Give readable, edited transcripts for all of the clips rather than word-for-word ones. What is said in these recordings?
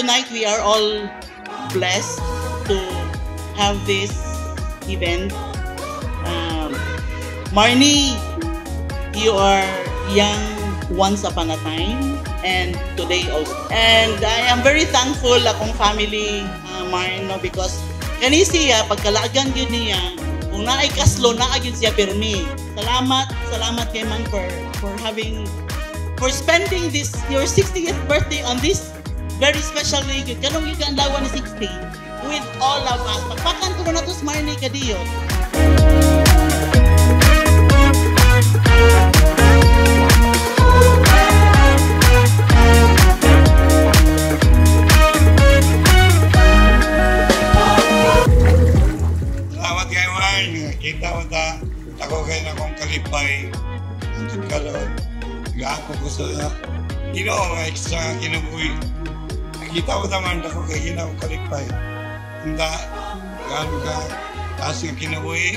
tonight we are all blessed to have this event. Marnie, you are young once upon a time and today also. And I am very thankful akong family, Marno, because kani siya, pagkalagan yun niya, kung naay kaslo, naagin siya pirmi. Salamat kay man for spending this, your 60th birthday on this very special day. Kanong yung kandawa ni 60 with all of us. Pagpakan ko na ito sa Marnie Kadiyo. Salamat kay Marnie. Kita mo ta, ako kayo na kong kalipay. Antod ka doon. Ako gusto na. Ginoo nga extra nga kinabuhi. Nakita mo naman ako kay ginoo kalipay. Handa, gano'n ka. Taas nga kinabuhi.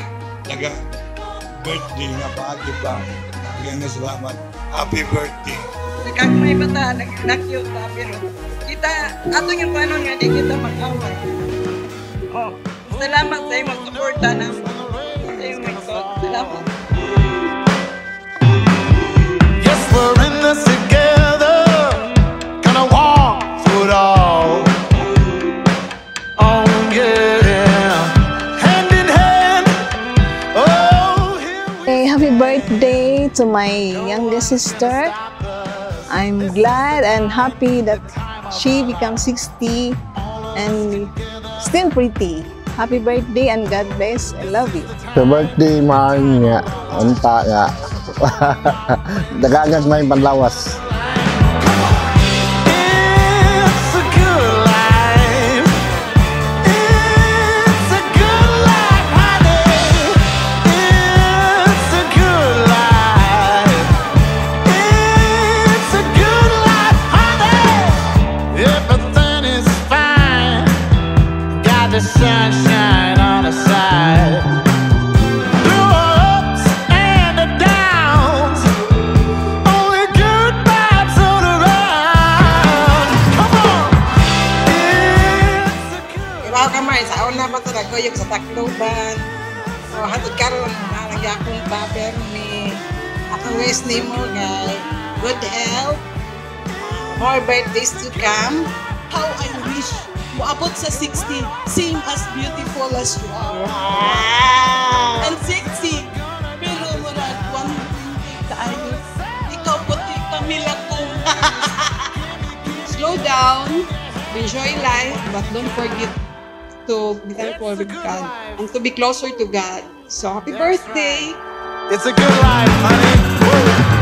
Birthday nga paagi pa. Kaya nga salamat. Happy birthday. Nagkagmay ba ta, nag-cute ta, pero kita, ato yung paano nga di kita mag-away. Oh, salamat sa iyong mag-suporta na. Sa iyong mag-suporta. Salamat. Yes, we're in this together. Gonna walk through it all. Oh, yeah. Hand in hand. Oh, here we Hey, happy birthday to my youngest sister. I'm glad and happy that she becomes 60 and still pretty. Happy birthday and God bless. I love you. Happy birthday, Marnie nga. Unta nga. Dagagan may panlawas. It's a good life. It's a good life, honey. It's a good life. It's a good life, honey. Everything is fine. Got the sunshine on the side. Through ups and the downs, only good vibes all around. Come on. It's a good. Ikaw ka Mar, sa una pa ito nagkuyog sa Tacloban. So, hatod karon na nagyakong paper ni akong wish ni mo, guys. Good health. More birthdays to come. How I wish moabot sa 60, same as beautiful as you are. Wow! And sexy. Pero murag, one thing tayo. Ikaw puti kami lakong. Slow down, enjoy life, but don't forget to be thankful with God and to be closer to God. So, happy birthday! It's a good life, honey. Woo.